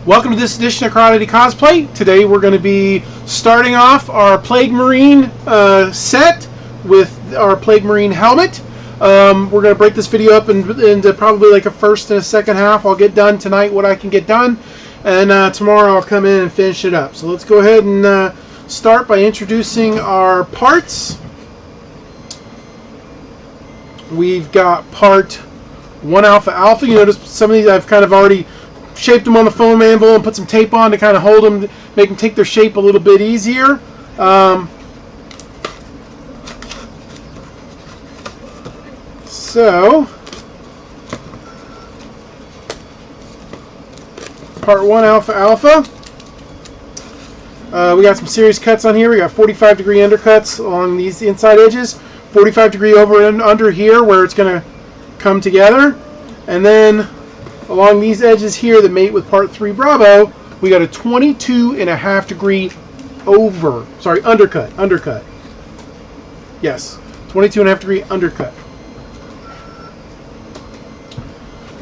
Welcome to this edition of Karate Cosplay. Today we're going to be starting off our Plague Marine set with our Plague Marine helmet. We're going to break this video up into probably like a first and a second half. I'll get done tonight what I can get done, and tomorrow I'll come in and finish it up. So let's go ahead and start by introducing our parts. We've got part 1 Alpha Alpha. You notice some of these I've kind of already shaped them on the foam anvil and put some tape on to kind of hold them, make them take their shape a little bit easier. So, part 1 Alpha Alpha. We got some serious cuts on here. We got 45-degree undercuts along these inside edges, 45-degree over and under here where it's going to come together, and then along these edges here that mate with part 3 Bravo, we got a 22.5-degree undercut. Yes, 22.5-degree undercut.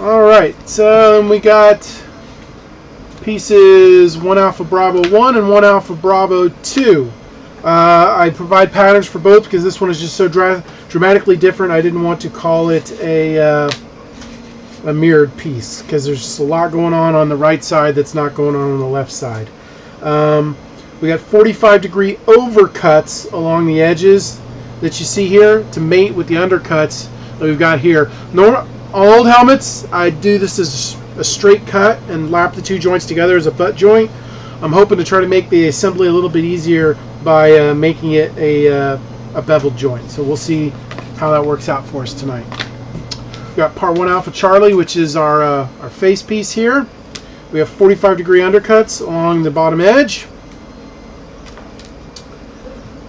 All right, so we got pieces 1 Alpha Bravo 1 and 1 Alpha Bravo 2. I provide patterns for both because this one is just so dramatically different. I didn't want to call it a mirrored piece because there's just a lot going on the right side that's not going on the left side. We got 45-degree overcuts along the edges that you see here to mate with the undercuts that we've got here. On old helmets, I do this as a straight cut and lap the two joints together as a butt joint. I'm hoping to try to make the assembly a little bit easier by making it a beveled joint. So we'll see how that works out for us tonight. We got part 1 Alpha Charlie, which is our face piece here. We have 45-degree undercuts along the bottom edge.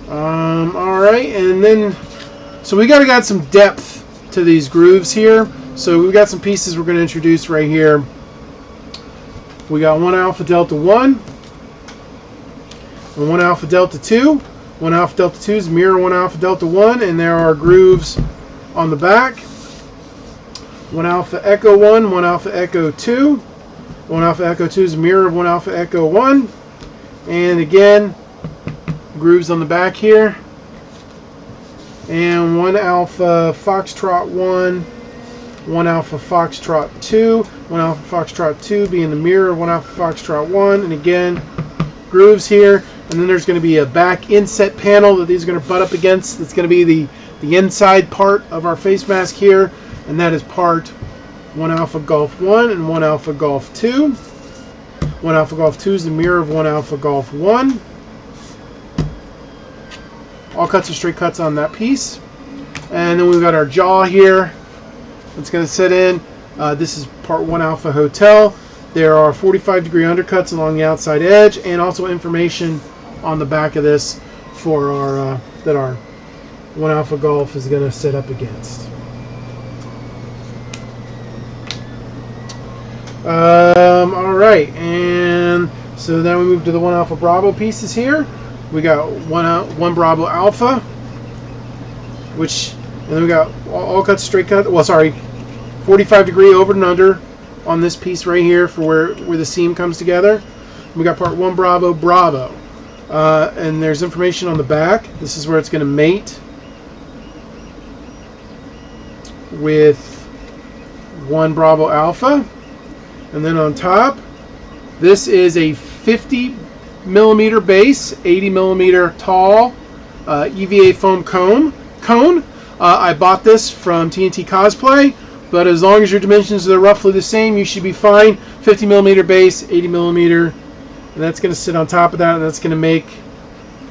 All right, and then so we got some depth to these grooves here. So we've got some pieces we're going to introduce right here. We got 1 Alpha Delta 1 and 1 Alpha Delta 2. 1 Alpha Delta 2 is mirror 1 Alpha Delta 1, and there are grooves on the back. 1 Alpha Echo 1, 1 Alpha Echo 2. 1 Alpha Echo 2 is a mirror of 1 Alpha Echo 1. And again, grooves on the back here. And 1 Alpha Foxtrot 1, 1 Alpha Foxtrot 2. 1 Alpha Foxtrot 2 being the mirror of 1 Alpha Foxtrot 1. And again, grooves here. And then there's going to be a back inset panel that these are going to butt up against. That's going to be the inside part of our face mask here. And that is part 1 Alpha Golf 1 and 1 Alpha Golf 2. 1 Alpha Golf 2 is the mirror of 1 Alpha Golf 1. All cuts are straight cuts on that piece. And then we've got our jaw here that's going to sit in. This is part 1 Alpha Hotel. There are 45-degree undercuts along the outside edge, and also information on the back of this for our that our 1 Alpha Golf is going to sit up against. Alright, and so then we move to the 1 Alpha Bravo pieces here. We got 1 Bravo Alpha, and then we got all cuts straight cut. Well, sorry, 45-degree over and under on this piece right here for where the seam comes together. We got part 1 Bravo Bravo, and there's information on the back. This is where it's going to mate with 1 Bravo Alpha. And then on top, this is a 50mm base, 80mm tall EVA foam cone. I bought this from TNT Cosplay, but as long as your dimensions are roughly the same, you should be fine. 50mm base, 80mm, and that's going to sit on top of that, and that's going to make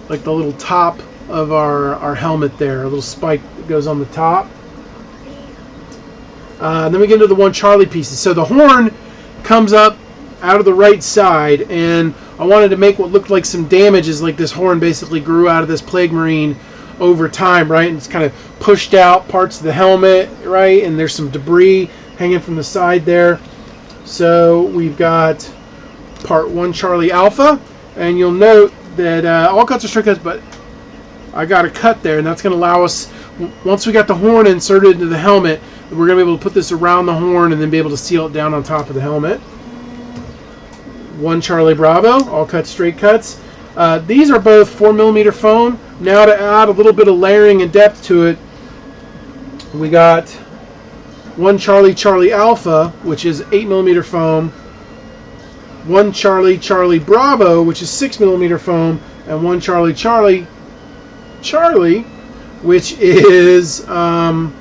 like the little top of our helmet there, a little spike that goes on the top. Then we get into the 1 Charlie pieces. So the horn comes up out of the right side, and I wanted to make what looked like some damages, like this horn basically grew out of this Plague Marine over time, right? And it's kind of pushed out parts of the helmet, right? And there's some debris hanging from the side there. So we've got part 1 Charlie Alpha, and you'll note that all cuts are straight cuts, but I got a cut there, and that's going to allow us, once we got the horn inserted into the helmet, we're going to be able to put this around the horn and then be able to seal it down on top of the helmet. 1 Charlie Bravo, all cut straight cuts. These are both 4mm foam. Now to add a little bit of layering and depth to it, we got 1 Charlie Charlie Alpha, which is 8mm foam, 1 Charlie Charlie Bravo, which is 6mm foam, and 1 Charlie Charlie Charlie, which is 10mm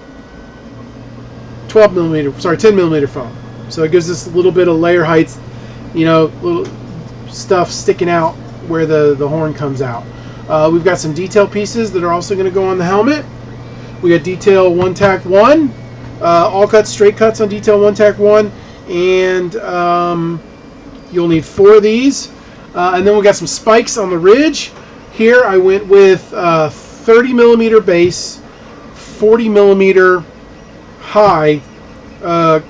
foam. So it gives us a little bit of layer heights, little stuff sticking out where the horn comes out. We've got some detail pieces that are also going to go on the helmet. We got detail 1 tack 1, all cuts, straight cuts on detail 1 tack 1, and you'll need 4 of these. And then we got some spikes on the ridge. Here I went with 30mm base, 40mm high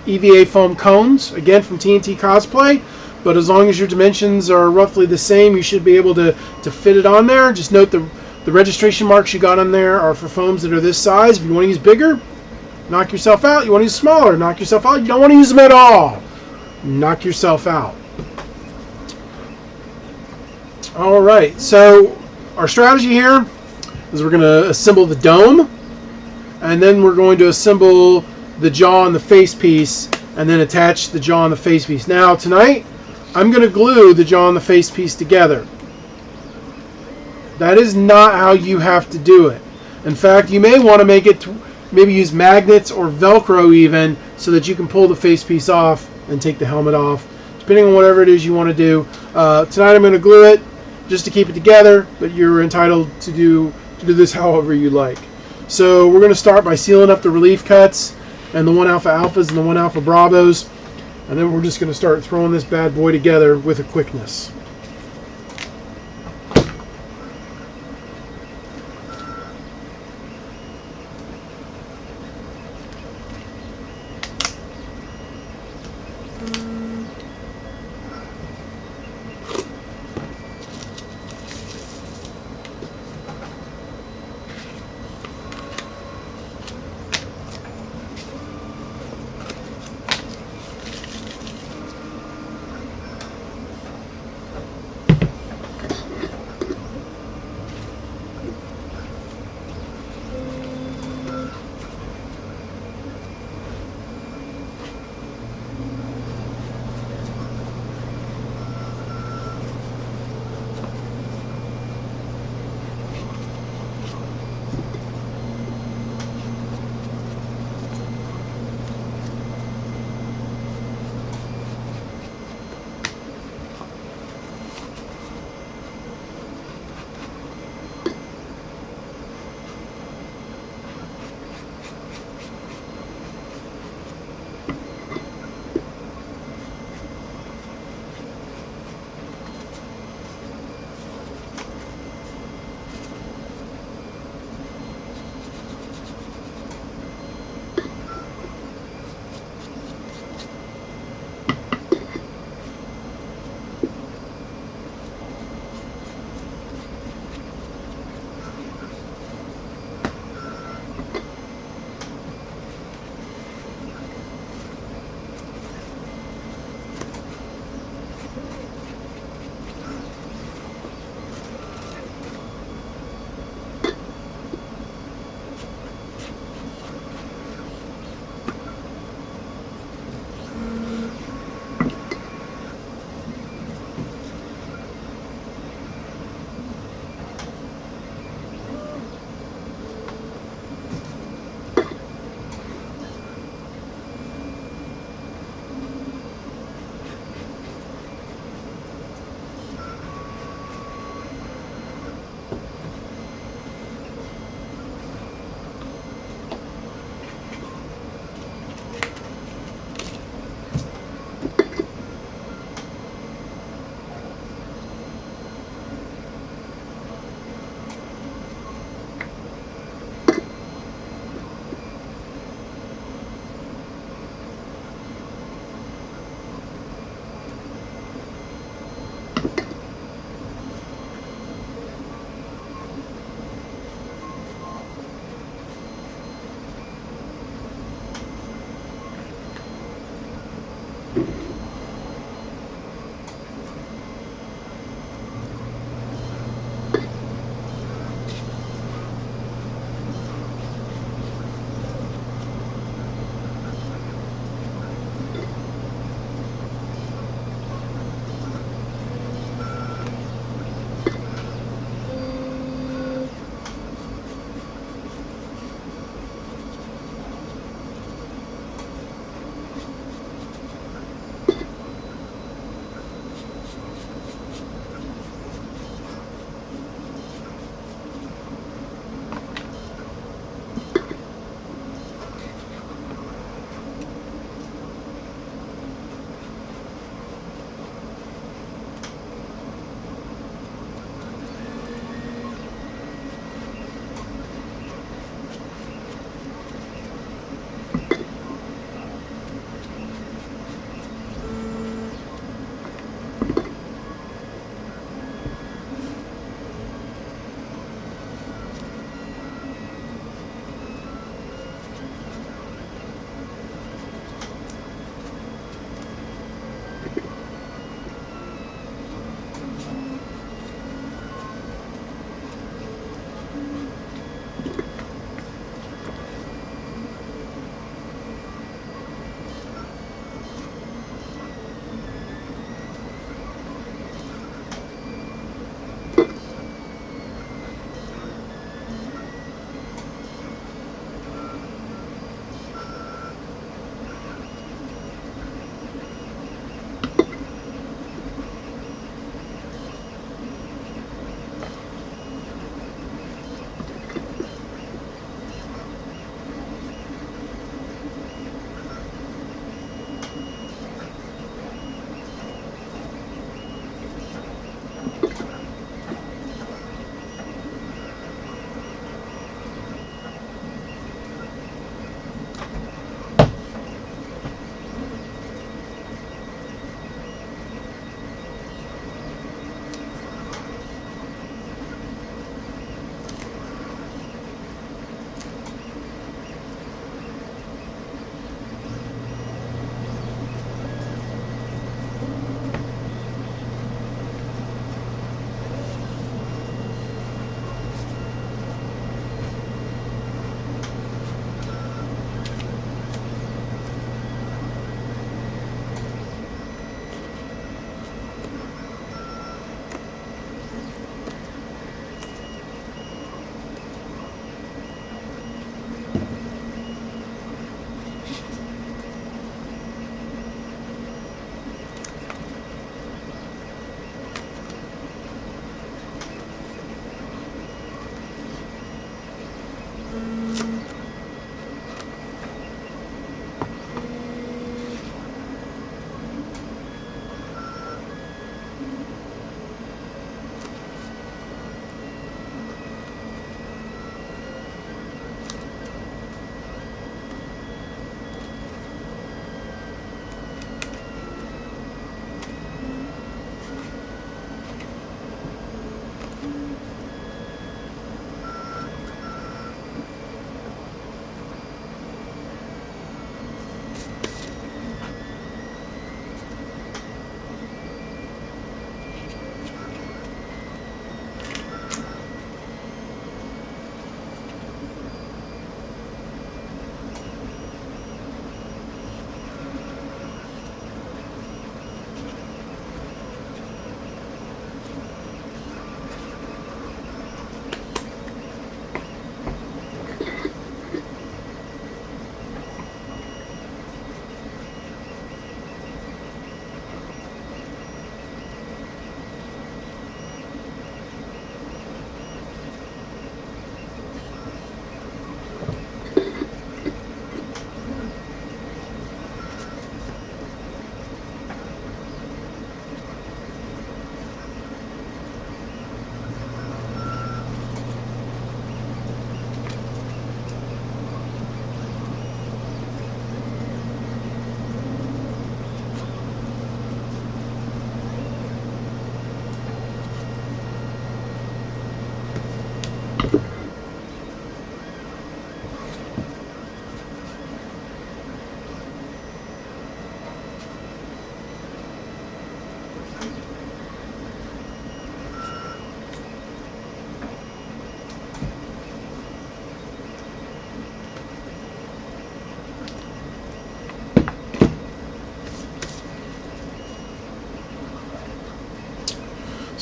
EVA foam cones, again from TNT Cosplay, but as long as your dimensions are roughly the same, you should be able to fit it on there. Just note the registration marks you got on there are for foams that are this size. If you want to use bigger, knock yourself out. You want to use smaller, knock yourself out. You don't want to use them at all, knock yourself out. Alright, so our strategy here is we're going to assemble the dome, and then we're going to assemble the jaw and the face piece, and then attach the jaw and the face piece. Now tonight I'm going to glue the jaw and the face piece together. That is not how you have to do it. In fact, you may want to make it maybe use magnets or Velcro even, so that you can pull the face piece off and take the helmet off, depending on whatever it is you want to do. Tonight I'm going to glue it just to keep it together, but you're entitled to do this however you like. So we're going to start by sealing up the relief cuts and the 1 Alpha Alphas and the 1 Alpha Bravos, and then we're just going to start throwing this bad boy together with a quickness.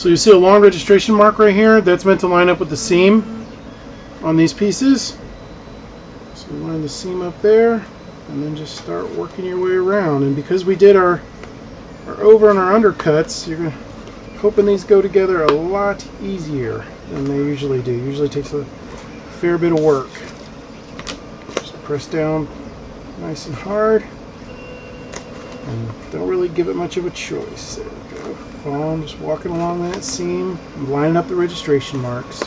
So you see a long registration mark right here. That's meant to line up with the seam on these pieces. So line the seam up there, and then just start working your way around. And because we did our over and our undercuts, you're hoping these go together a lot easier than they usually do. Usually takes a fair bit of work. Just press down nice and hard, and don't really give it much of a choice. There we go. Follow, just walking along that seam, and lining up the registration marks.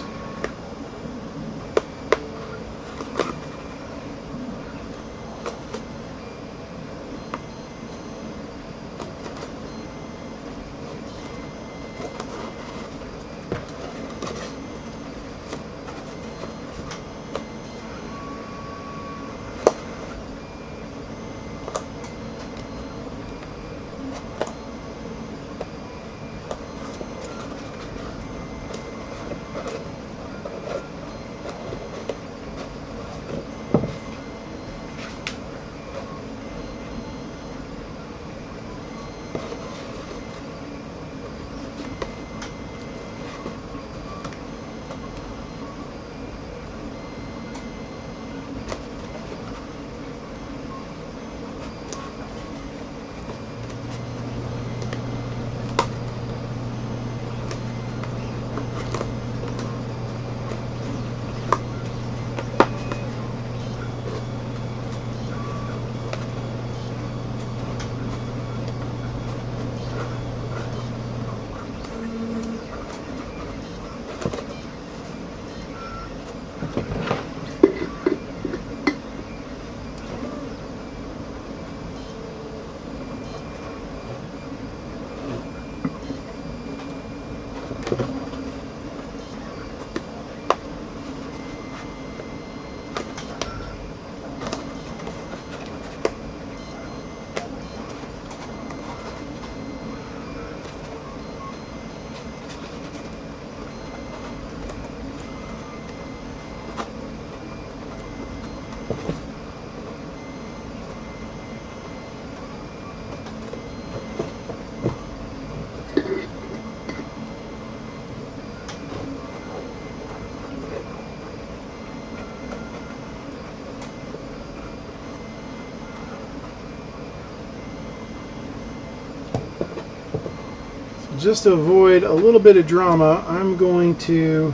Just to avoid a little bit of drama, I'm going to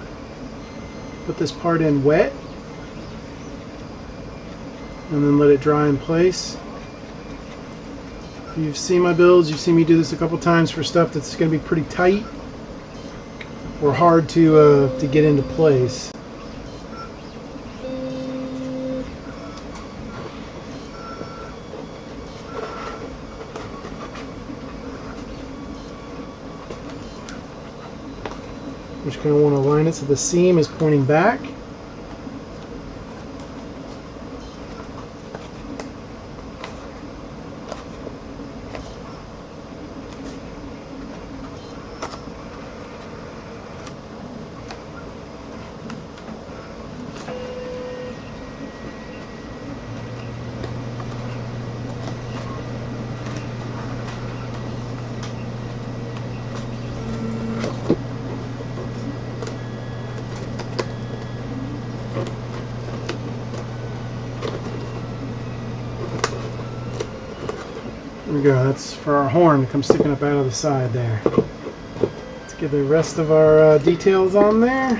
put this part in wet and then let it dry in place. If you've seen my builds, you've seen me do this a couple times for stuff that's going to be pretty tight or hard to get into place. Just kind of want to line it so the seam is pointing back. There we go, that's for our horn that comes sticking up out of the side there. Let's get the rest of our details on there.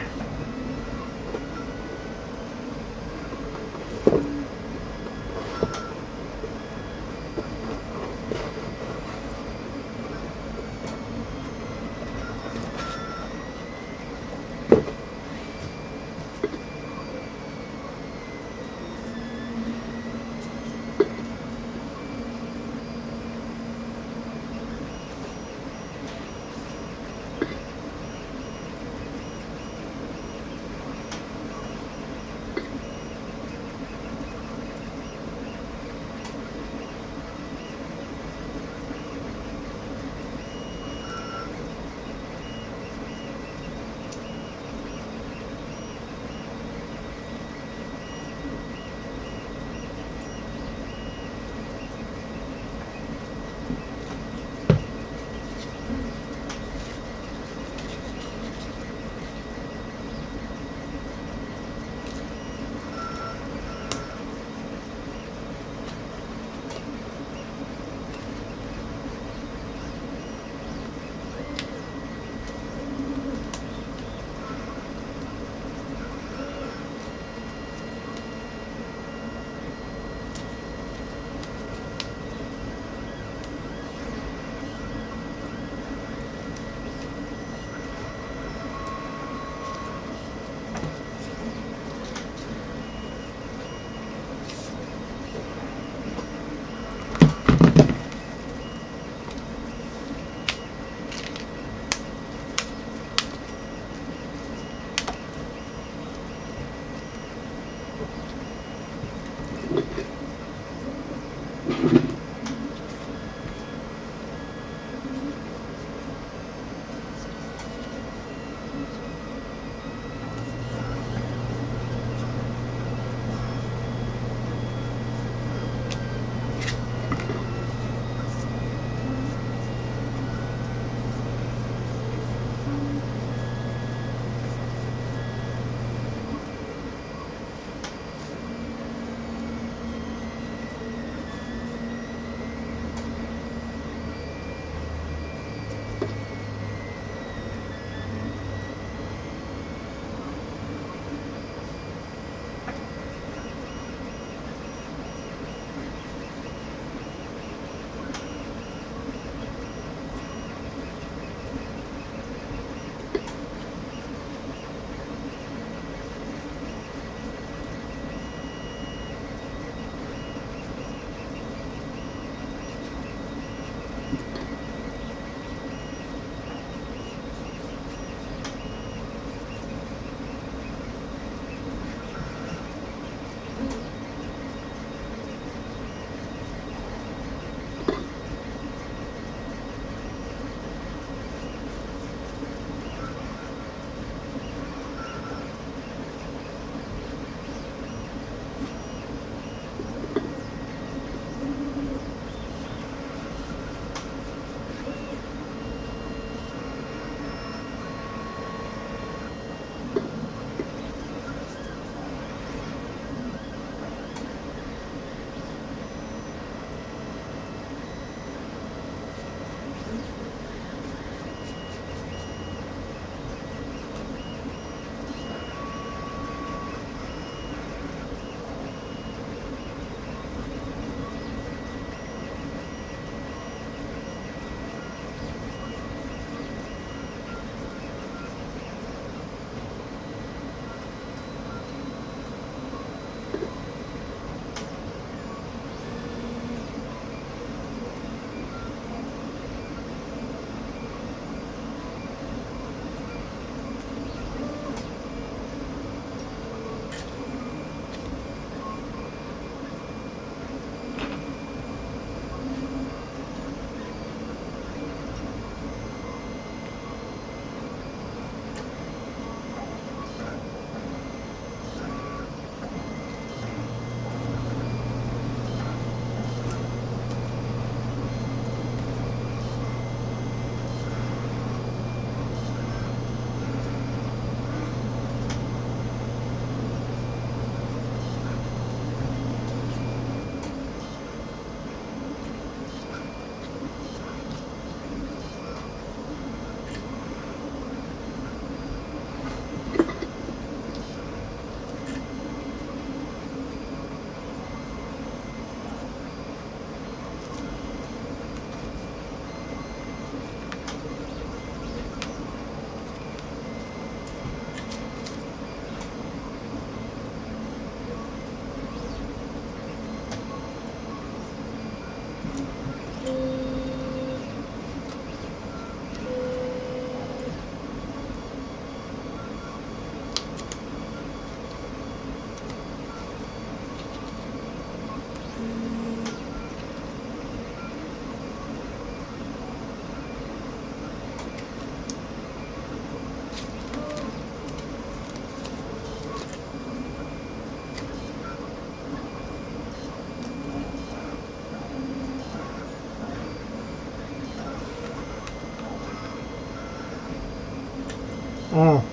Mm.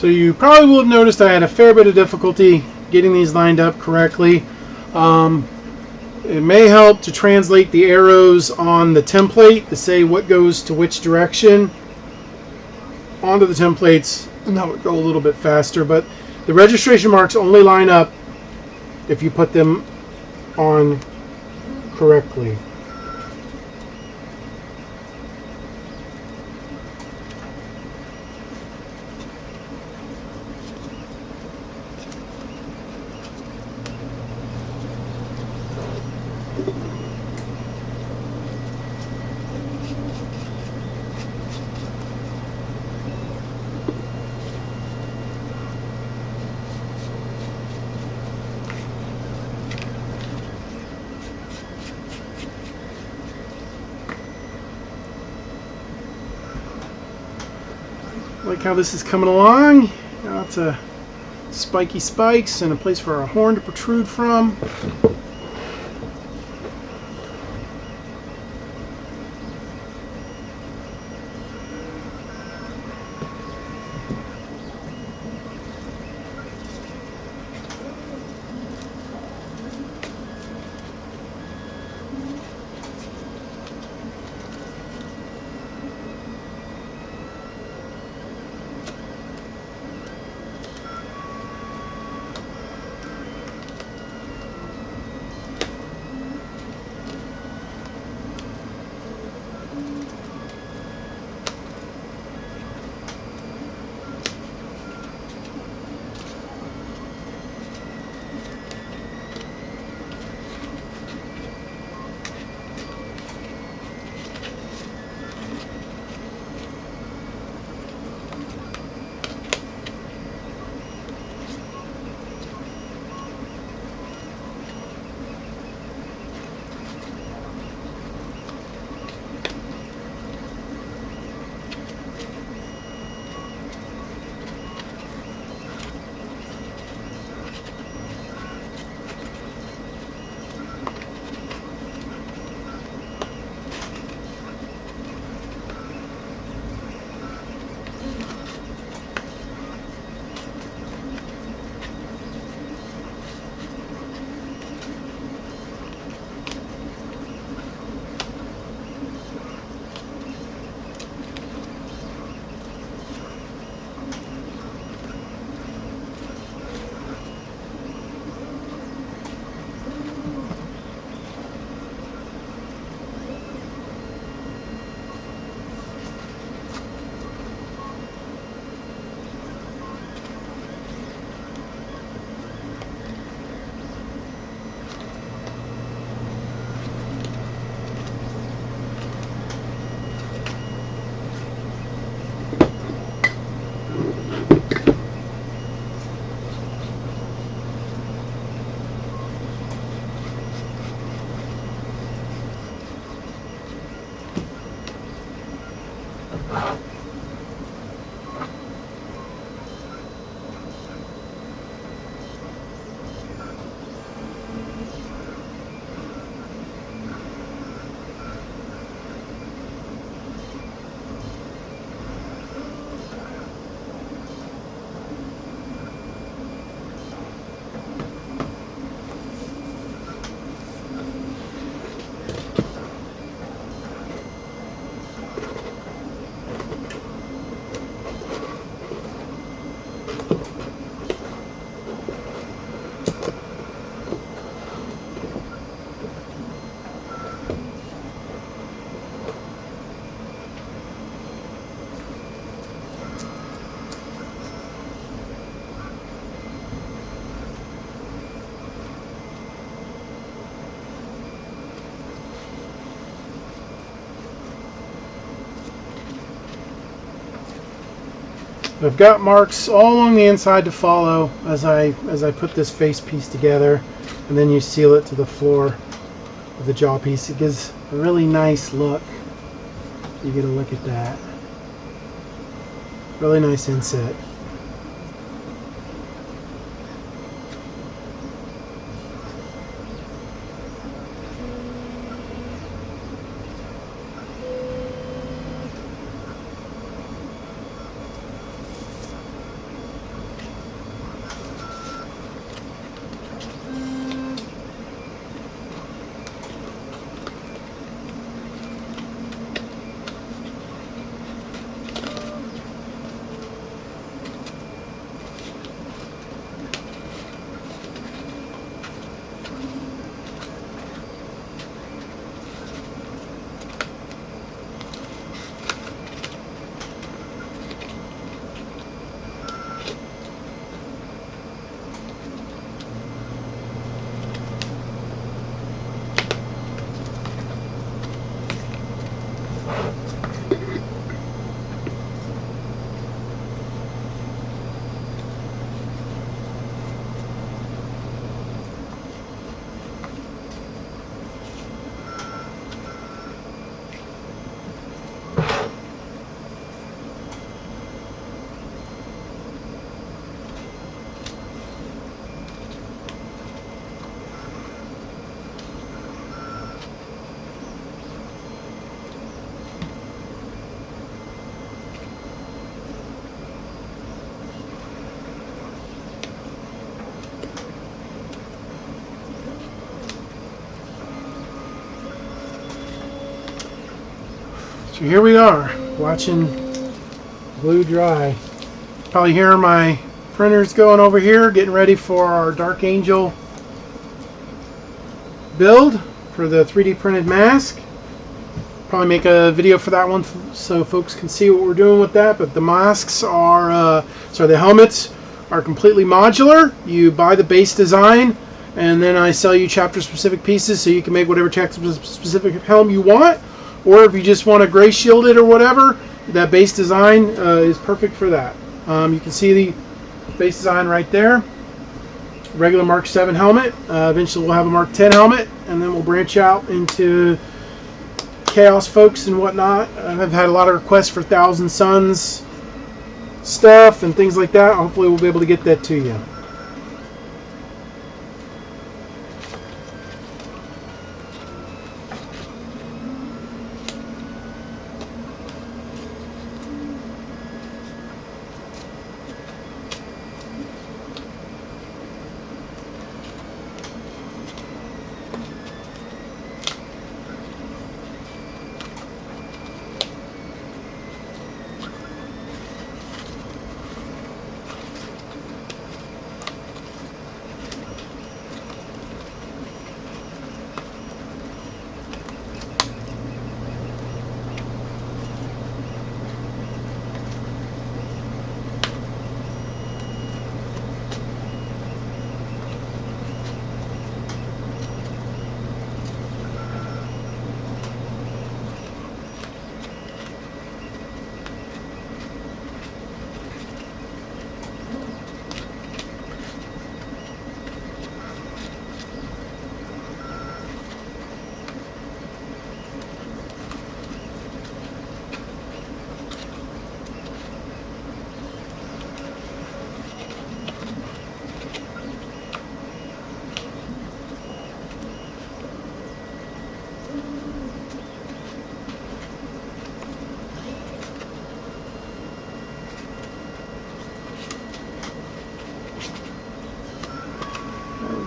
So you probably will have noticed I had a fair bit of difficulty getting these lined up correctly. It may help to translate the arrows on the template to say what goes to which direction onto the templates, and that would go a little bit faster. But the registration marks only line up if you put them on correctly. Like how this is coming along. Lots of spiky spikes and a place for our horn to protrude from. I've got marks all along the inside to follow as I put this face piece together, and then you seal it to the floor of the jaw piece. It gives a really nice look. You get a look at that. Really nice inset. So here we are, watching glue dry. Probably hear my printers going over here, getting ready for our Dark Angel build for the 3D printed mask. Probably make a video for that one so folks can see what we're doing with that. But the masks are, the helmets are completely modular. You buy the base design, and then I sell you chapter specific pieces so you can make whatever chapter specific helm you want. Or if you just want to gray shield it or whatever, that base design is perfect for that. You can see the base design right there. Regular Mark 7 helmet. Eventually we'll have a Mark 10 helmet, and then we'll branch out into Chaos folks and whatnot. I've had a lot of requests for Thousand Suns stuff and things like that. Hopefully we'll be able to get that to you.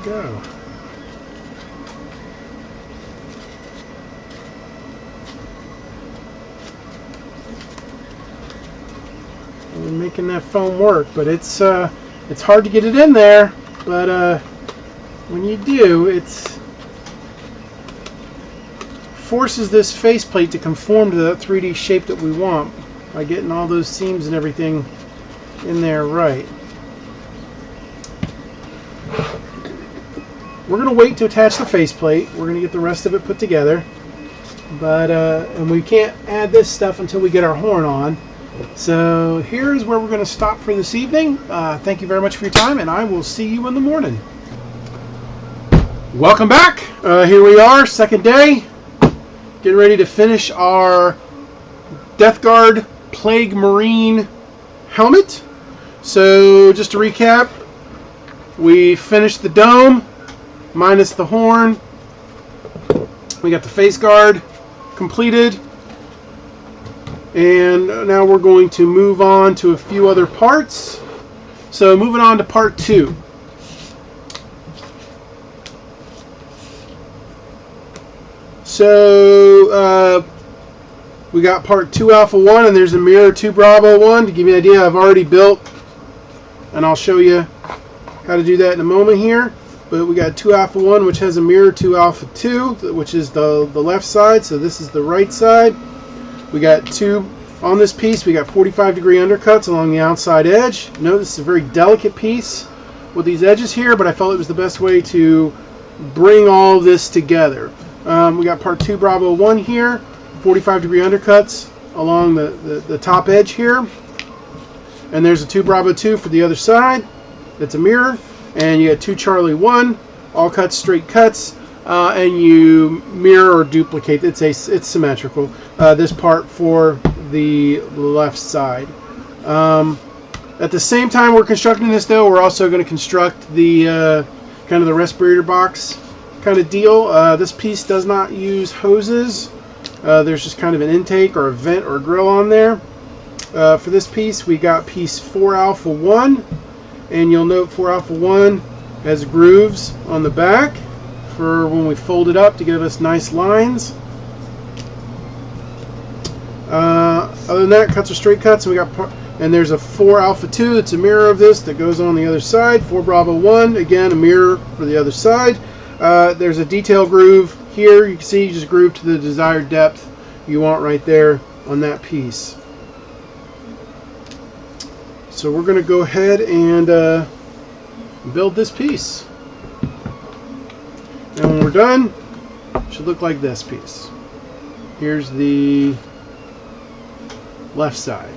Go. We're making that foam work, but it's hard to get it in there. But when you do, it's forces this faceplate to conform to that 3D shape that we want by getting all those seams and everything in there right. We're going to wait to attach the faceplate. We're going to get the rest of it put together. But and we can't add this stuff until we get our horn on. So here's where we're going to stop for this evening. Thank you very much for your time, and I will see you in the morning. Welcome back. Here we are, second day. Getting ready to finish our Death Guard Plague Marine helmet. So just to recap, we finished the dome minus the horn. We got the face guard completed. And now we're going to move on to a few other parts. So moving on to part 2. So we got part 2 Alpha 1, and there's a mirror 2 Bravo 1. To give you an idea, I've already built, and I'll show you how to do that in a moment here. But we got 2 Alpha 1, which has a mirror 2 Alpha 2, which is the left side. So this is the right side. We got two on this piece. We got 45-degree undercuts along the outside edge. Note this is a very delicate piece with these edges here, but I felt it was the best way to bring all this together. We got part 2 Bravo 1 here, 45-degree undercuts along the top edge here. And there's a 2 Bravo 2 for the other side. It's a mirror. And you got 2 Charlie 1, all cuts, straight cuts. And you mirror or duplicate. It's symmetrical. This part for the left side. At the same time we're constructing this, though, we're also going to construct the kind of the respirator box kind of deal. This piece does not use hoses. There's just kind of an intake or a vent or a grill on there. For this piece, we got piece 4 Alpha 1, and you'll note 4 Alpha 1 has grooves on the back for when we fold it up to give us nice lines. Other than that, cuts are straight cuts. And we got and there's a 4 Alpha 2 that's a mirror of this that goes on the other side. 4 Bravo 1, again a mirror for the other side. There's a detail groove here. You can see you just groove to the desired depth you want right there on that piece. So we're going to go ahead and build this piece. And when we're done, it should look like this piece. Here's the left side.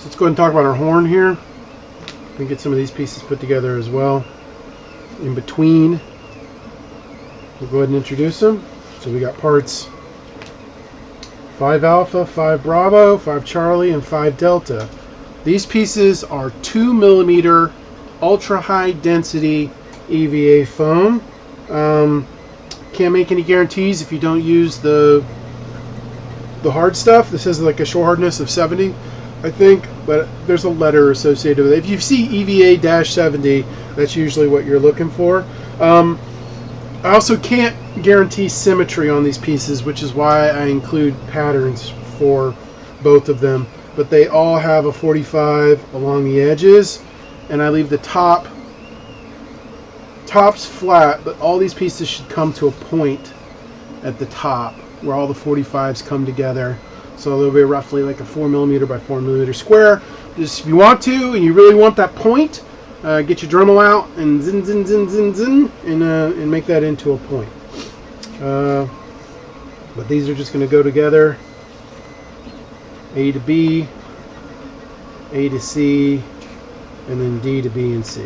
let's go ahead and talk about our horn here. We can get some of these pieces put together as well. In between, we'll go ahead and introduce them. So we got parts 5 Alpha, 5 Bravo, 5 Charlie, and 5 Delta. These pieces are 2mm ultra high density EVA foam. Can't make any guarantees if you don't use the hard stuff. This has like a shore hardness of 70, I think, but there's a letter associated with it. If you see EVA-70, that's usually what you're looking for. I also can't guarantee symmetry on these pieces, which is why I include patterns for both of them. But they all have a 45 along the edges, and I leave the top's flat, but all these pieces should come to a point at the top where all the 45s come together. So they'll be roughly like a 4mm by 4mm square. Just if you want to and you really want that point, get your Dremel out and zin zin zin zin zin and make that into a point. But these are just going to go together. A to B, A to C, and then D to B and C.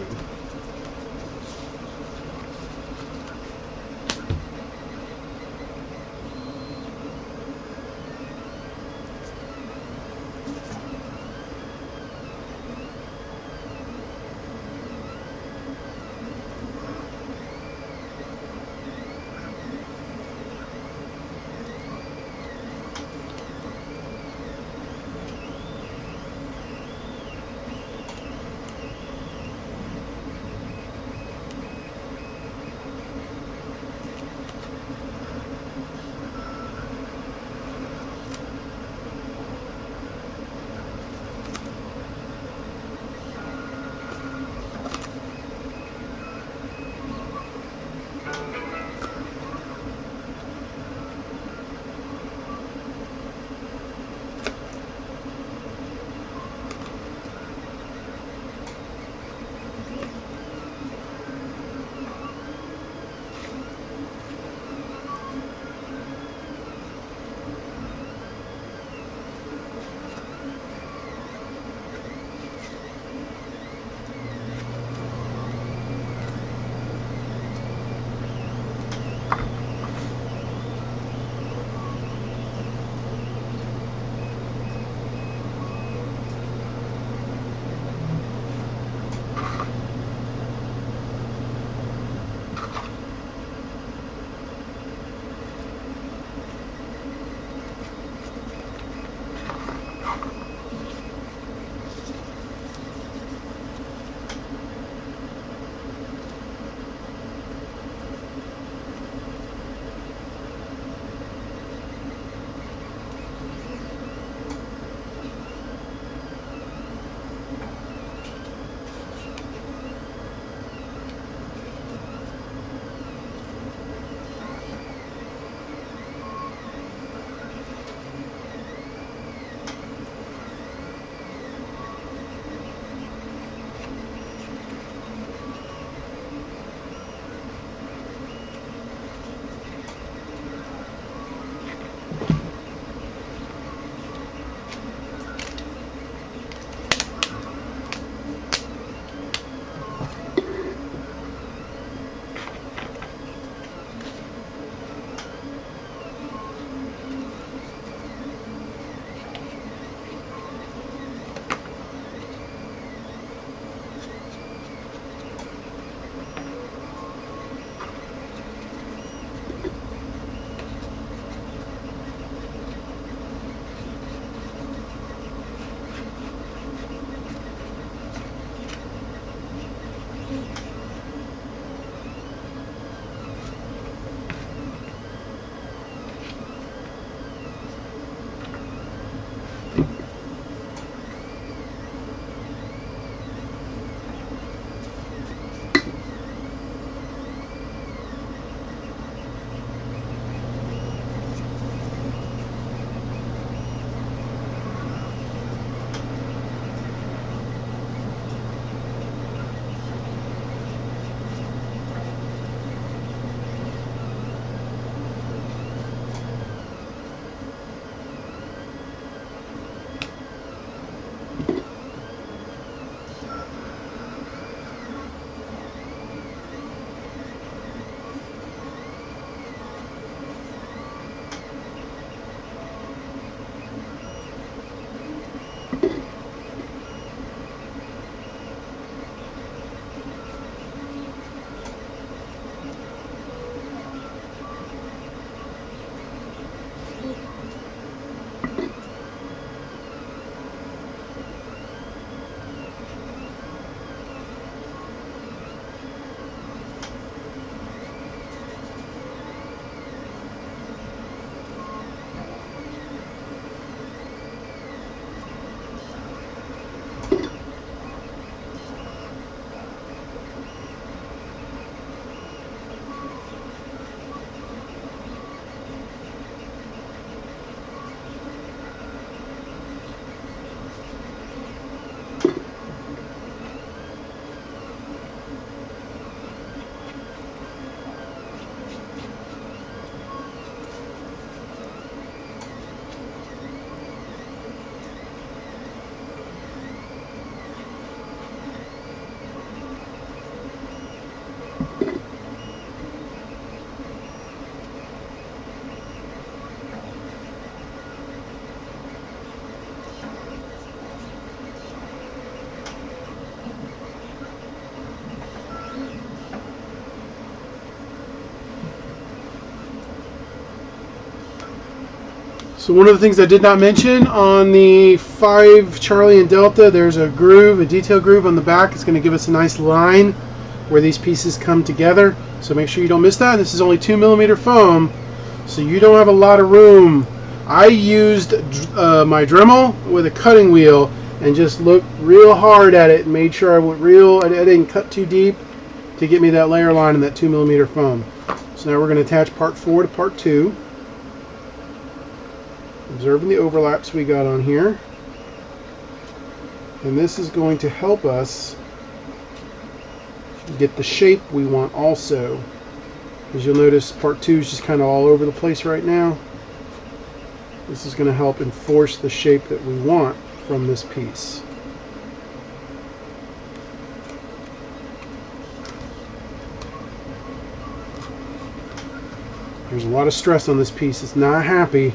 So one of the things I did not mention on the 5 Charlie and Delta, there's a groove, a detail groove on the back. It's going to give us a nice line where these pieces come together. So make sure you don't miss that. This is only 2mm foam, so you don't have a lot of room. I used my Dremel with a cutting wheel and just looked real hard at it and made sure I went I didn't cut too deep to get me that layer line in that 2mm foam. So now we're going to attach part 4 to part 2. Observing the overlaps we got on here. And this is going to help us get the shape we want also. As you'll notice, part 2 is just kind of all over the place right now. This is going to help enforce the shape that we want from this piece. There's a lot of stress on this piece. It's not happy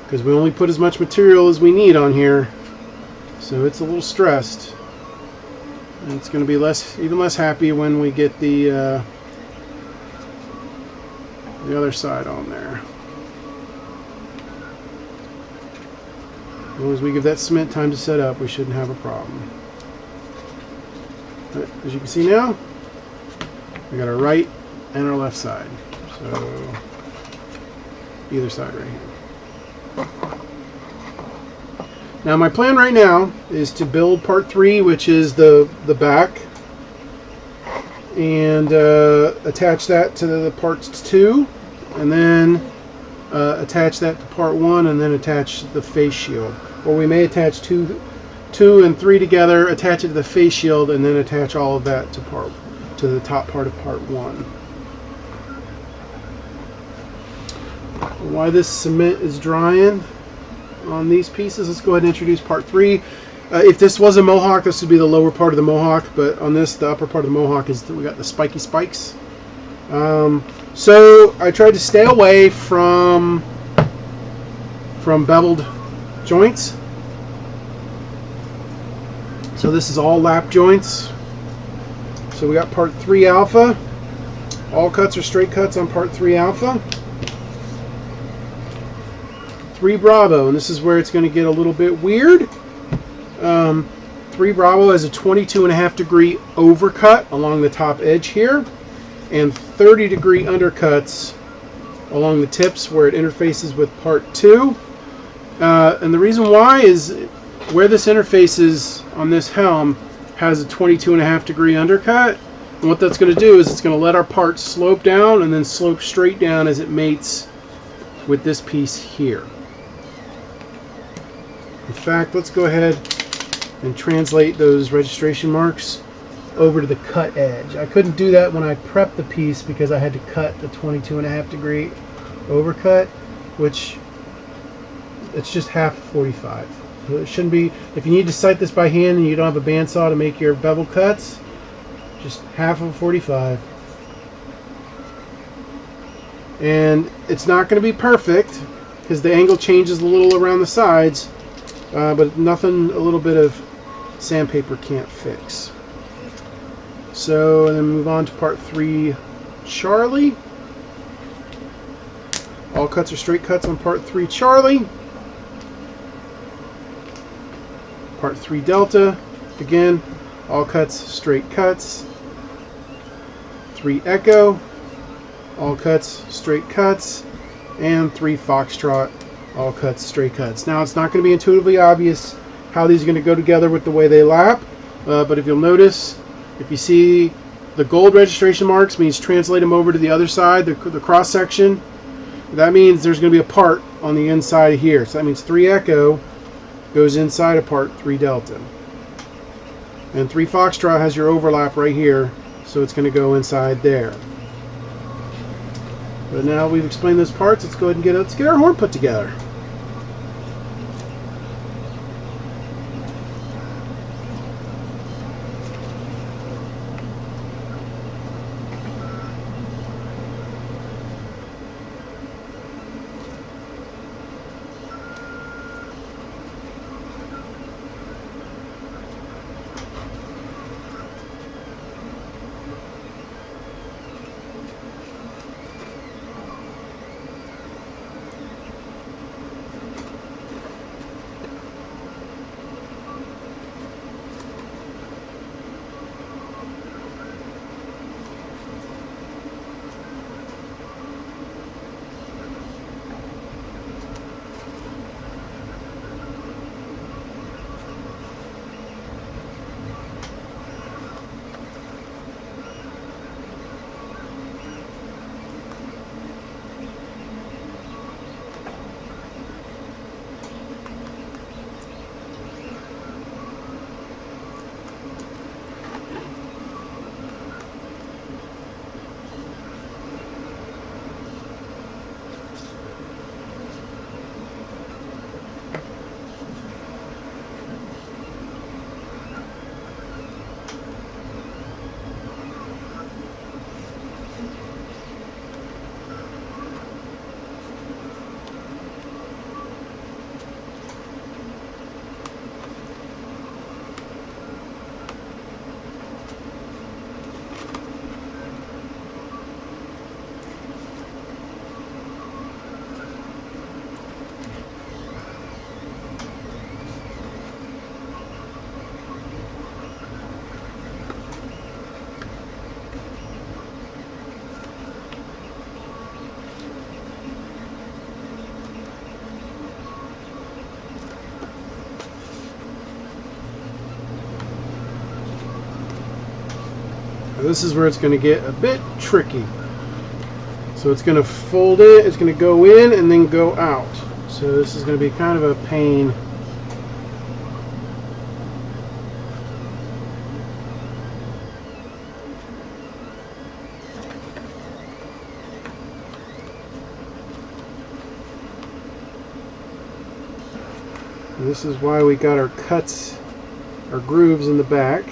because we only put as much material as we need on here, so it's a little stressed. And it's going to be even less happy when we get the other side on there. As long as we give that cement time to set up, we shouldn't have a problem. But as you can see now, we got our right and our left side. So either side right here. Now my plan right now is to build part 3, which is the back, and attach that to the parts 2, and then attach that to part 1, and then attach the face shield. Or we may attach 2 and 3 together, attach it to the face shield, and then attach all of that to the top part of part 1. While this cement is drying on these pieces, let's go ahead and introduce part 3. If this was a mohawk, this would be the lower part of the mohawk, but on this, the upper part of the mohawk is we got the spiky spikes. So I tried to stay away from beveled joints. So this is all lap joints. So we got part 3 alpha. All cuts are straight cuts on part 3 alpha. 3 Bravo, and this is where it's going to get a little bit weird. 3 Bravo has a 22.5 degree overcut along the top edge here, and 30-degree undercuts along the tips where it interfaces with part 2. And the reason why is where this interfaces on this helm has a 22.5 degree undercut. And what that's going to do is it's going to let our part slope down and then slope straight down as it mates with this piece here. In fact, let's go ahead and translate those registration marks over to the cut edge. I couldn't do that when I prepped the piece because I had to cut the 22.5 degree overcut, which it's just half 45. So it shouldn't be, if you need to sight this by hand and you don't have a bandsaw to make your bevel cuts, just half of 45. And it's not going to be perfect because the angle changes a little around the sides, but nothing a little bit of sandpaper can't fix. So, and then move on to part 3 Charlie. All cuts are straight cuts on part 3 Charlie. Part 3 Delta, again, all cuts straight cuts. 3 Echo, all cuts straight cuts. And 3 Foxtrot, all cuts straight cuts. Now it's not going to be intuitively obvious how these are going to go together with the way they lap, but if you'll notice, if you see the gold registration marks means translate them over to the other side, the cross section. That means there's going to be a part on the inside here. So that means 3 Echo goes inside of part 3 Delta. And 3 Foxtrot has your overlap right here, so it's going to go inside there. But now we've explained those parts, let's go ahead and let's get our horn put together. this is where it's going to get a bit tricky. So it's going to fold it, it's going to go in and then go out. So this is going to be kind of a pain. And this is why we got our cuts, our grooves in the back.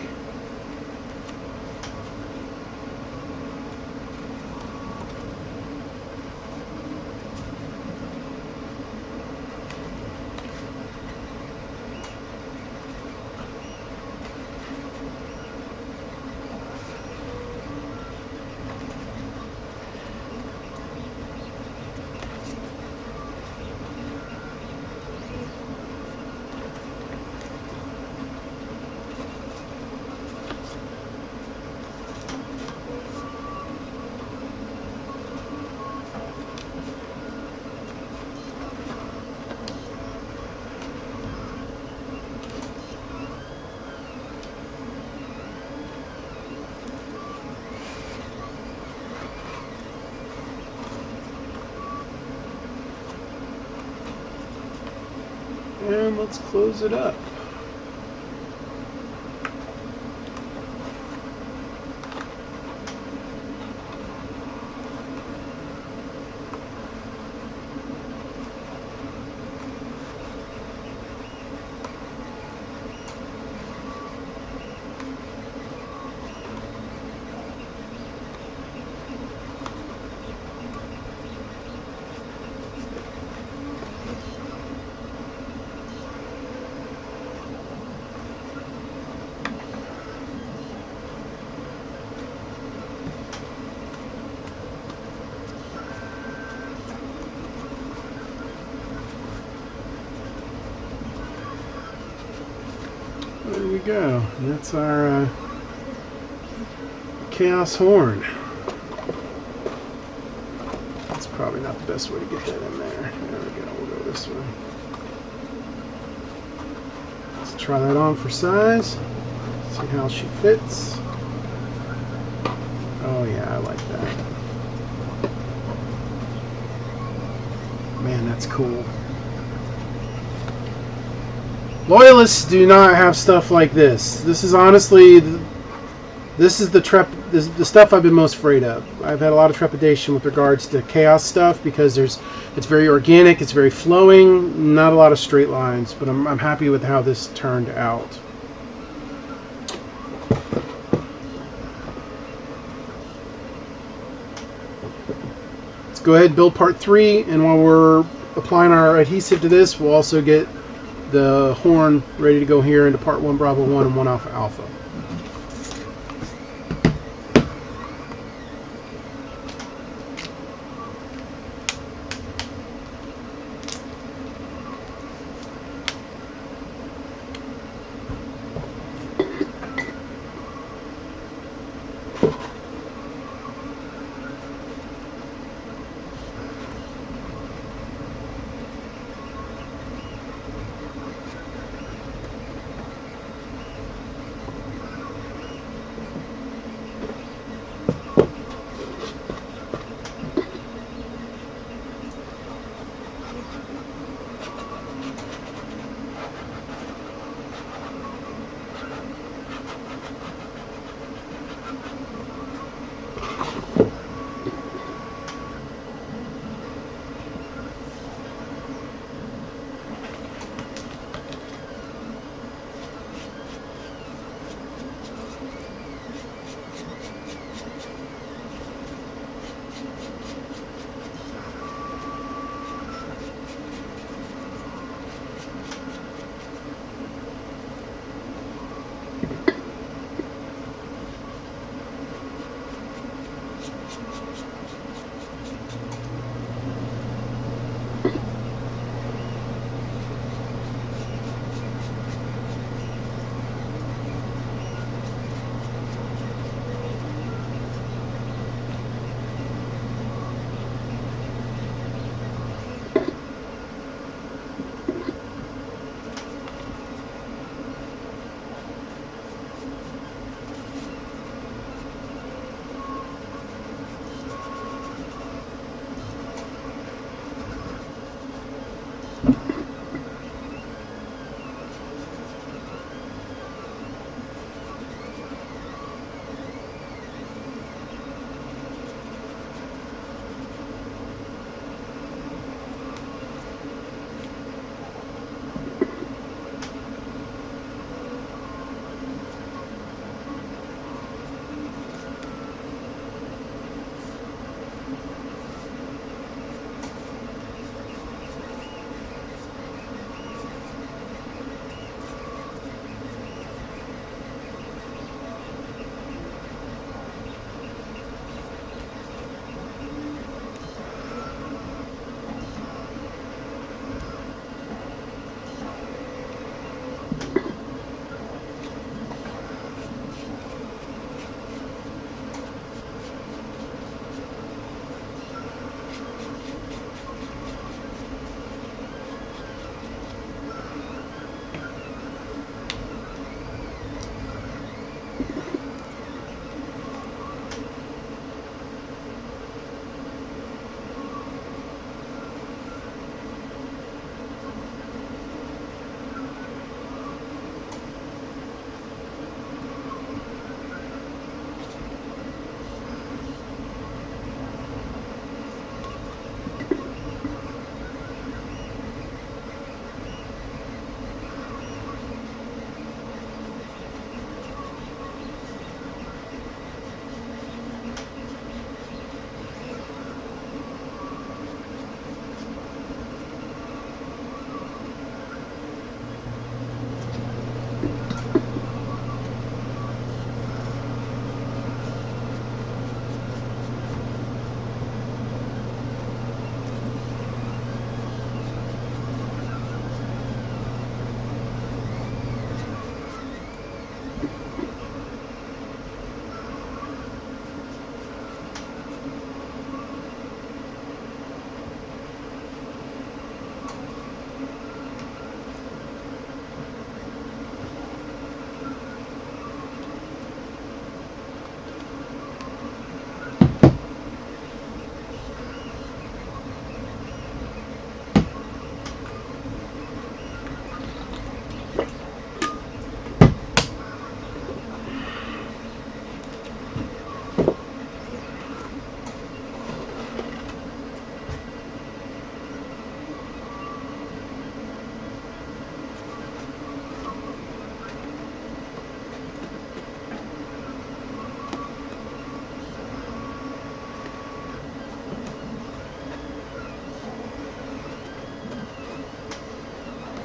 And let's close it up. There we go. And that's our Chaos Horn. That's probably not the best way to get that in there. There we go. We'll go this way. Let's try that on for size. See how she fits. Oh yeah, I like that. Man, that's cool. Loyalists do not have stuff like this. This is honestly, this is the stuff I've been most afraid of. I've had a lot of trepidation with regards to Chaos stuff because it's very organic, it's very flowing, not a lot of straight lines, but I'm happy with how this turned out. Let's go ahead and build part 3, and while we're applying our adhesive to this, we'll also get the horn ready to go here into part 1 Bravo 1 and 1 Alpha Alpha.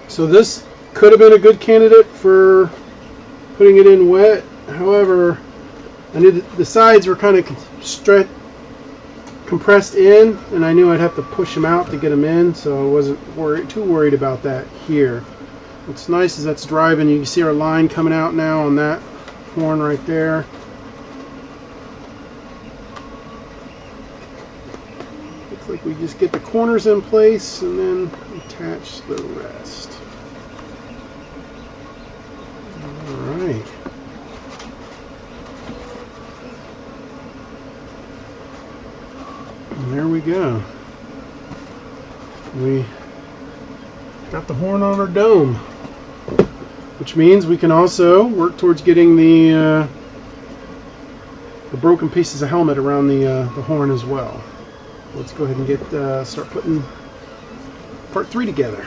So this could have been a good candidate for putting it in wet. However, I knew that the sides were kind of compressed in, and I knew I'd have to push them out to get them in, so I wasn't too worried about that here. What's nice is that's driving. You can see our line coming out now on that horn right there. Looks like we just get the corners in place and then attach the rest. Alright. And there we go. We got the horn on our dome, which means we can also work towards getting the broken pieces of helmet around the horn as well. Let's go ahead and start putting part 3 together.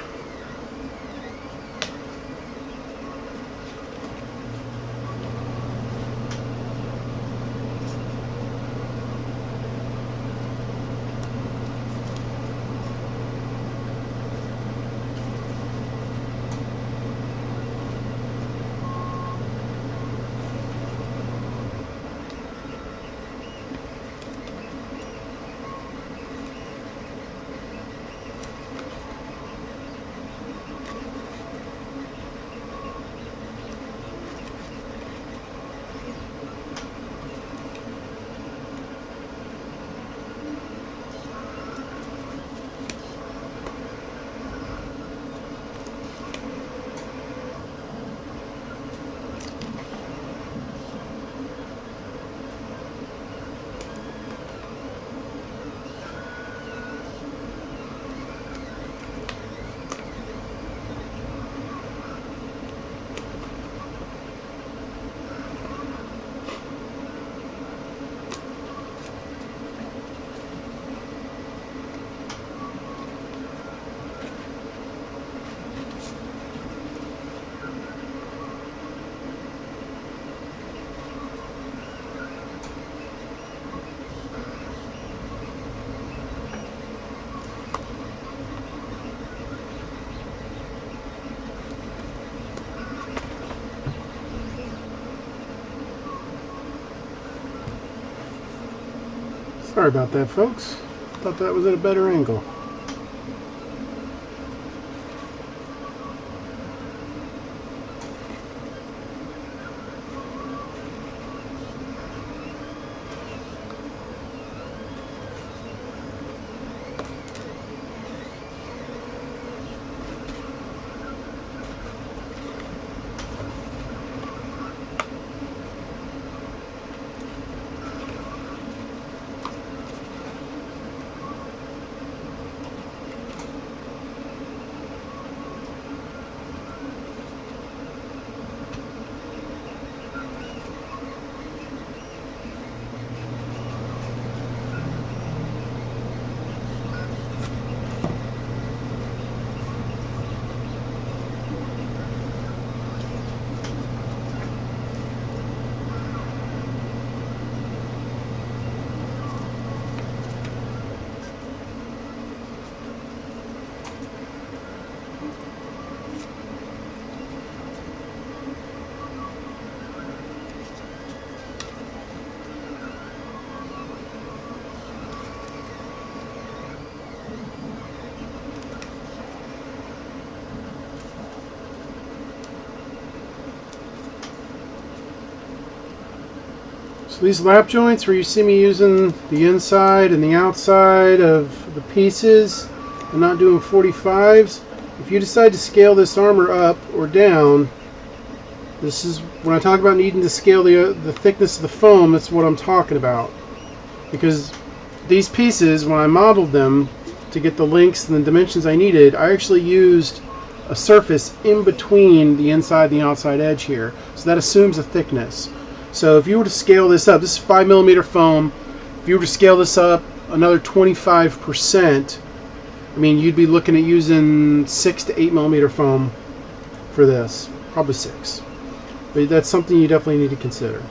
Sorry about that, folks. Thought that was at a better angle. these lap joints where you see me using the inside and the outside of the pieces and not doing 45s, if you decide to scale this armor up or down, this is when I talk about needing to scale the thickness of the foam, that's what I'm talking about. Because these pieces, when I modeled them to get the lengths and the dimensions I needed, I actually used a surface in between the inside and the outside edge here. So that assumes a thickness. So if you were to scale this up, this is 5mm foam, if you were to scale this up another 25%, I mean, you'd be looking at using 6 to 8mm foam for this. Probably 6. But that's something you definitely need to consider.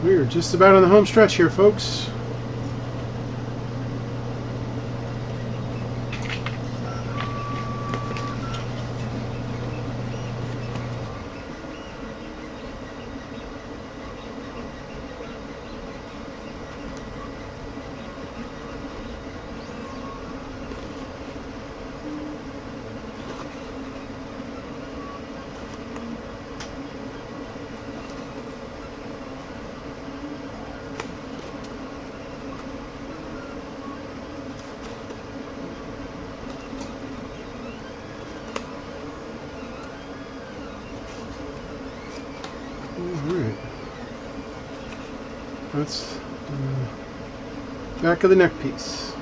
We're just about on the home stretch here, folks. Alright. That's the back of the neck piece.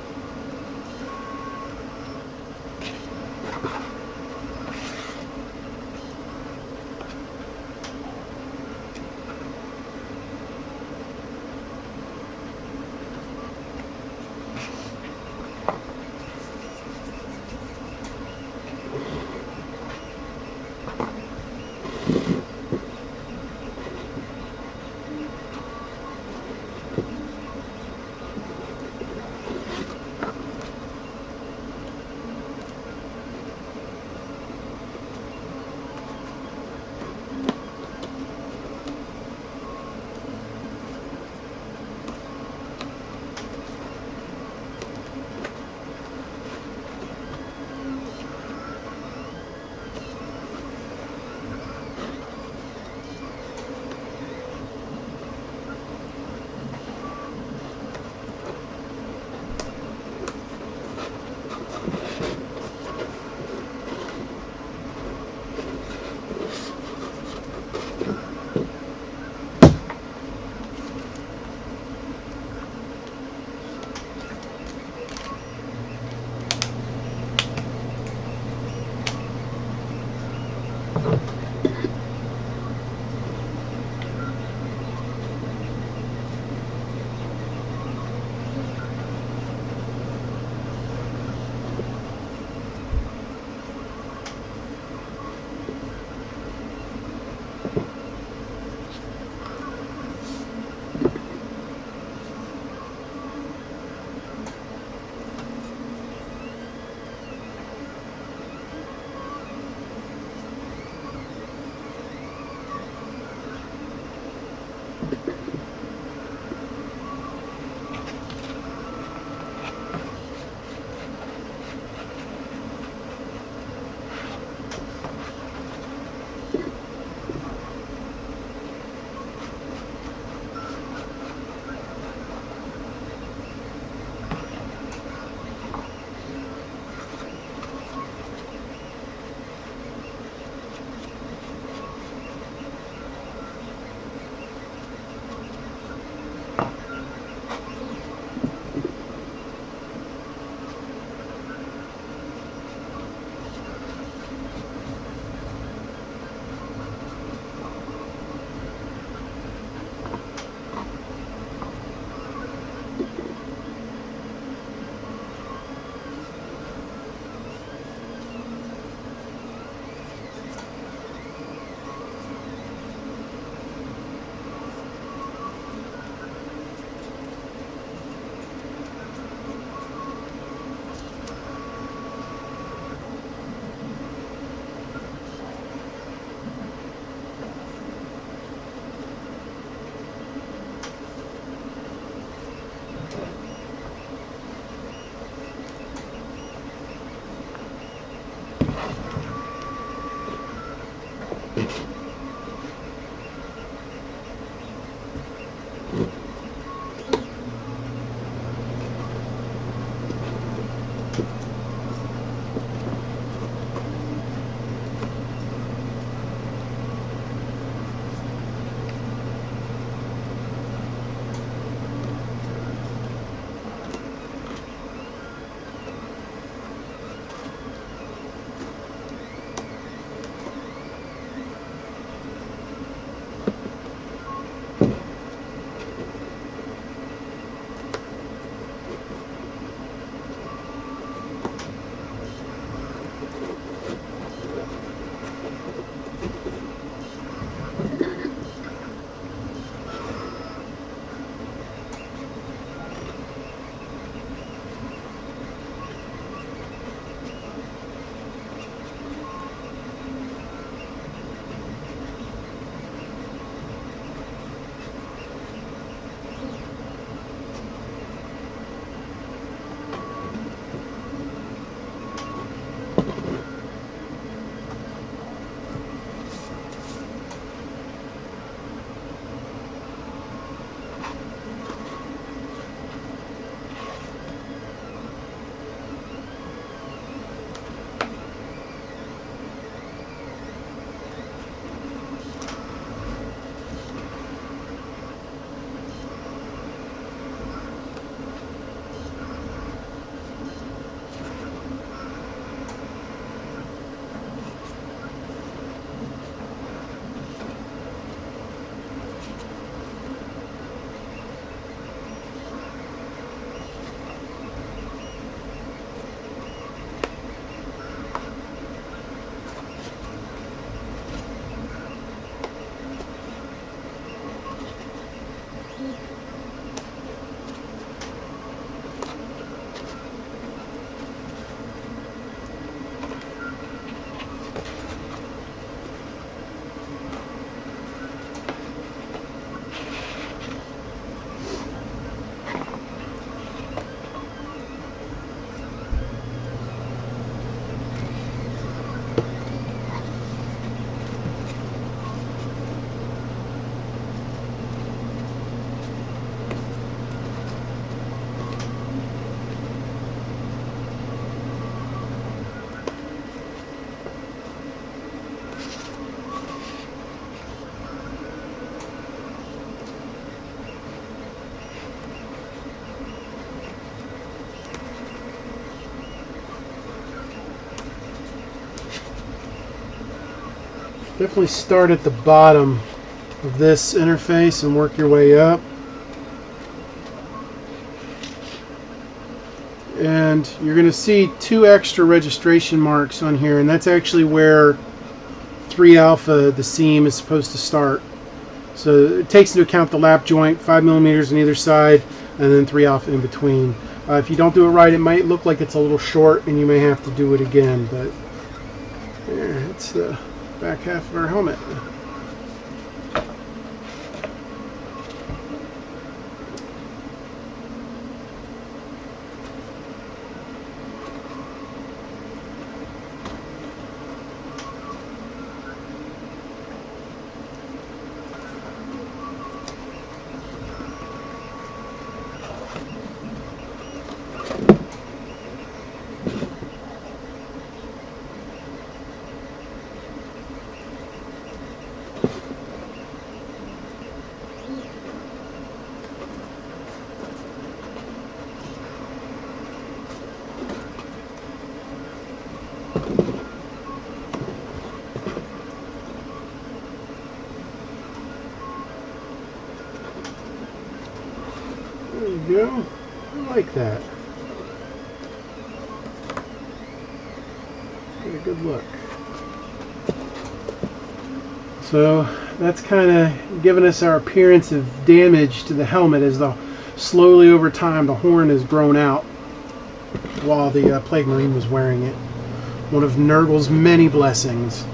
Definitely start at the bottom of this interface and work your way up. And you're going to see 2 extra registration marks on here, and that's actually where 3 alpha, the seam, is supposed to start. So it takes into account the lap joint, 5 millimeters on either side, and then 3 alpha in between. If you don't do it right, it might look like it's a little short, and you may have to do it again. But there, it's the back half of our helmet. There you go. I like that. Get a good look. So that's kind of given us our appearance of damage to the helmet as slowly over time the horn has grown out while the Plague Marine was wearing it. One of Nurgle's many blessings.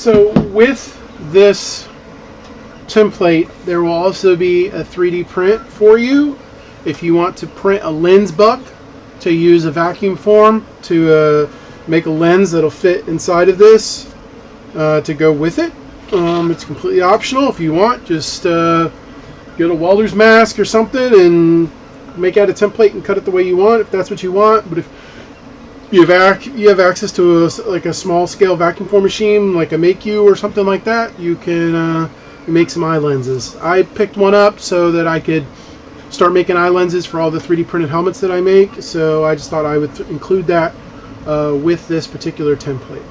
So with this template, there will also be a 3D print for you if you want to print a lens buck to use a vacuum form to make a lens that'll fit inside of this to go with it. It's completely optional. If you want, just get a welder's mask or something and make out a template and cut it the way you want, if that's what you want. But if you have access to a small scale vacuum form machine like a Make-U or something like that, you can make some eye lenses. I picked one up so that I could start making eye lenses for all the 3D printed helmets that I make, so I just thought I would include that with this particular template.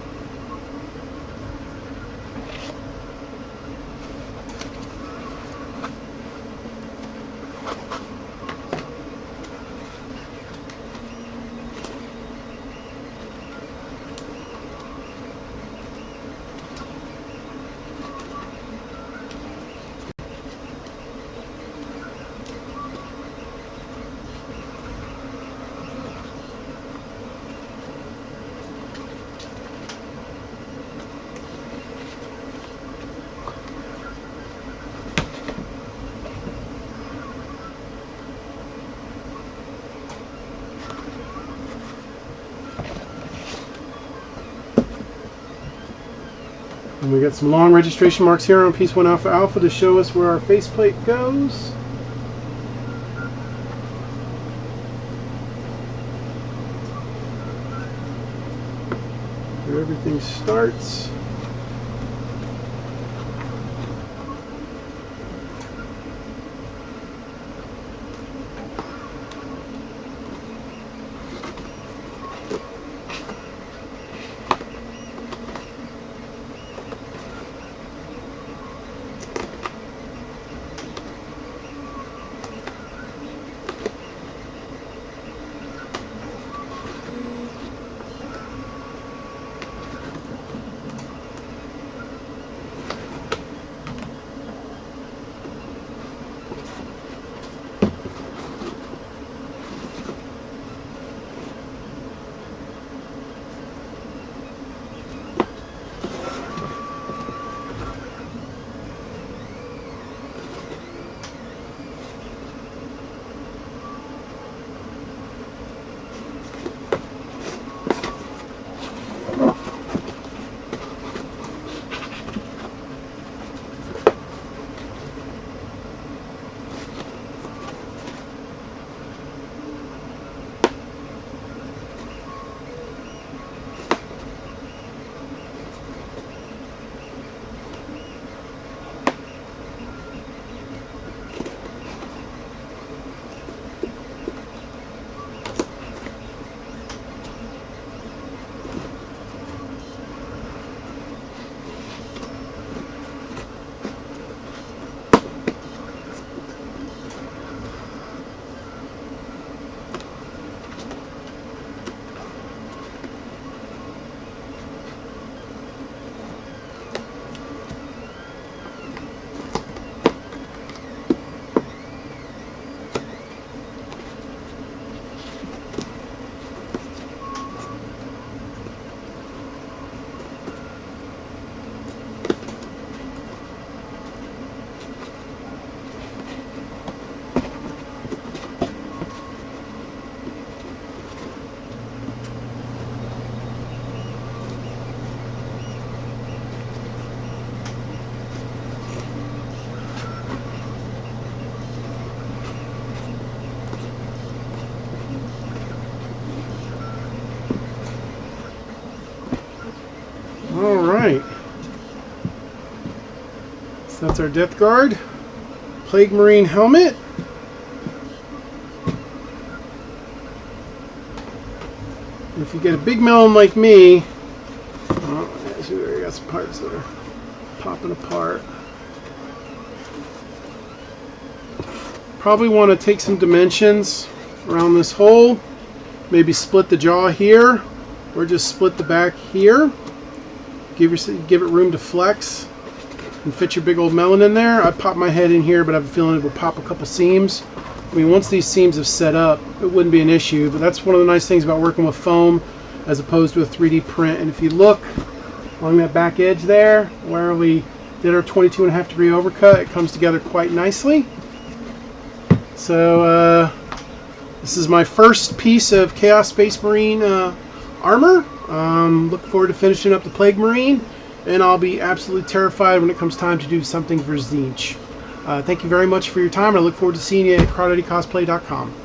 And we got some long registration marks here on piece 1 Alpha Alpha to show us where our faceplate goes. Where everything starts. Alright, so that's our Death Guard Plague Marine helmet. If you get a big melon like me, oh, see, we got some parts that are popping apart. Probably want to take some dimensions around this hole, maybe split the jaw here, or just split the back here. Give it room to flex and fit your big old melon in there. I pop my head in here, but I have a feeling it will pop a couple seams. I mean, once these seams have set up, it wouldn't be an issue, but that's one of the nice things about working with foam as opposed to a 3D print. And if you look along that back edge there where we did our 22.5 degree overcut. It comes together quite nicely. So this is my first piece of Chaos Space Marine armor. Looking forward to finishing up the Plague Marine, and I'll be absolutely terrified when it comes time to do something for Tzeentch. Thank you very much for your time. I look forward to seeing you at crawdaddycosplay.com.